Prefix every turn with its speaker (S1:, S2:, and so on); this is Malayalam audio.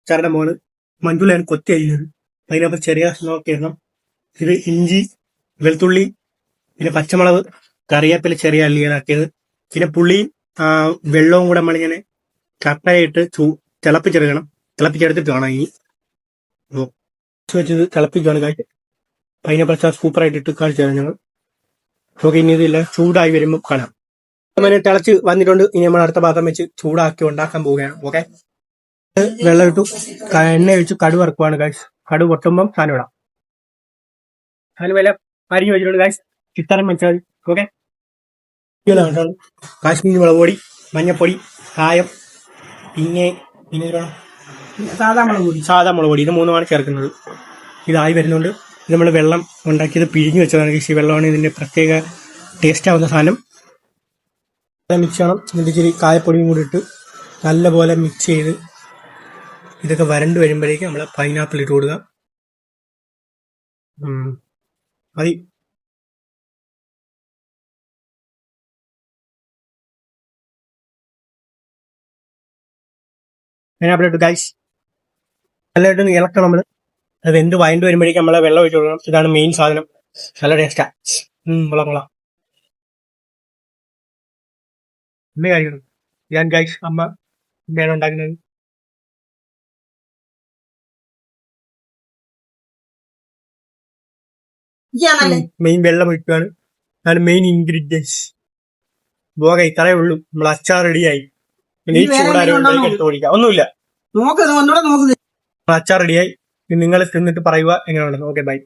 S1: അച്ചാറിന്റെ മോള് മഞ്ജുളയാണ് കൊത്തി അരിഞ്ഞത്. അതിനകത്ത് ചെറിയ കഷ്ണമൊക്കെ ഇടണം. ഇത് ഇഞ്ചി, വെളുത്തുള്ളി, പിന്നെ പച്ചമുളക്, കറിവേപ്പില ചെറിയ അല്ലികളാക്കിയത്, പിന്നെ പുളിയും വെള്ളവും കൂടെ നമ്മളിങ്ങനെ കട്ടയിട്ട് തിളപ്പിച്ചെടുക്കണം. തിളപ്പിച്ചെടുത്തിട്ട് വേണം ഈ വെച്ചത് തിളപ്പിക്കുകയാണ് കാഴ്ച. പൈനാപ്പിൾ അച്ചാർ സൂപ്പറായിട്ട് ഇട്ട് കാണിച്ചു തരാം ഞങ്ങൾ. ഓക്കെ, ഇനി ഇതില്ല ചൂടായി വരുമ്പോൾ കാണാം. അങ്ങനെ തിളച്ച് വന്നിട്ടുണ്ട്. ഇനി നമ്മൾ അടുത്ത പാത്രം വെച്ച് ചൂടാക്കി ഉണ്ടാക്കാൻ പോവുകയാണ്. ഓക്കെ, വെള്ളം ഇട്ടു, എണ്ണ ഒഴിച്ച് കടുക് വറുക്കുവാണ് ഗൈസ്. കടുക് പൊട്ടുമ്പം സാധനം ഇടാം. അതിന് വില അരിഞ്ഞു വെച്ചിട്ടുണ്ട് ഗൈസ്. ഇത്തരം വെച്ചാൽ മതി. ഓക്കെ, കാശ്മീരി മുളക് പൊടി, മഞ്ഞപ്പൊടി, കായം, പിന്നെ സാധാ മുളക് പൊടി, ഇത് മൂന്നുമാണ് ചേർക്കുന്നത്. ഇതായി വരുന്നുണ്ട്. ഇത് നമ്മൾ വെള്ളം ഉണ്ടാക്കിയത് പിഴിഞ്ഞു വെച്ചതാണ് ഗൈസ്. ഈ വെള്ളമാണ് ഇതിന്റെ പ്രത്യേക ടേസ്റ്റ് ആവുന്ന സാധനം. മിക്സ് ചെയ്യണം. എന്നിട്ട് ഇച്ചിരി കായപ്പൊടിയും കൂടി ഇട്ട് നല്ലപോലെ മിക്സ് ചെയ്ത് ഇതൊക്കെ വരണ്ട് വരുമ്പോഴേക്ക് നമ്മൾ പൈനാപ്പിൾ ഇട്ട് കൊടുക്കുക. മതി. പൈനാപ്പിൾ ഇട്ട് ഗൈസ് നല്ലതായിട്ട് ഇളക്കണം. നമ്മൾ അത് വെന്ത് വഴണ്ട് വരുമ്പോഴേക്കും നമ്മളെ വെള്ളം ഒഴിച്ചു കൊടുക്കണം. ഇതാണ് മെയിൻ സാധനം. നല്ല ടേസ്റ്റാ. കൊള്ളാം. എന്ത് കാര്യമാണ് ഞാൻ ഗൈസ് അമ്മ എന്താണ് ഉണ്ടാക്കുന്നത്. മെയിൻ വെള്ളം ഒഴിക്കുകയാണ്. അതാണ് മെയിൻ ഇൻഗ്രീഡിയൻസ്. പോകെ ഇത്രയേ ഉള്ളൂ. നമ്മൾ അച്ചാർ റെഡിയായി. പിന്നെ ഈ ചൂടാരോട്ട് ഓടിക്കാം. ഒന്നുമില്ല, അച്ചാർ റെഡിയായി. നിങ്ങൾ തിന്നിട്ട് പറയുക എങ്ങനെയുണ്ടെന്ന്. Okay, by.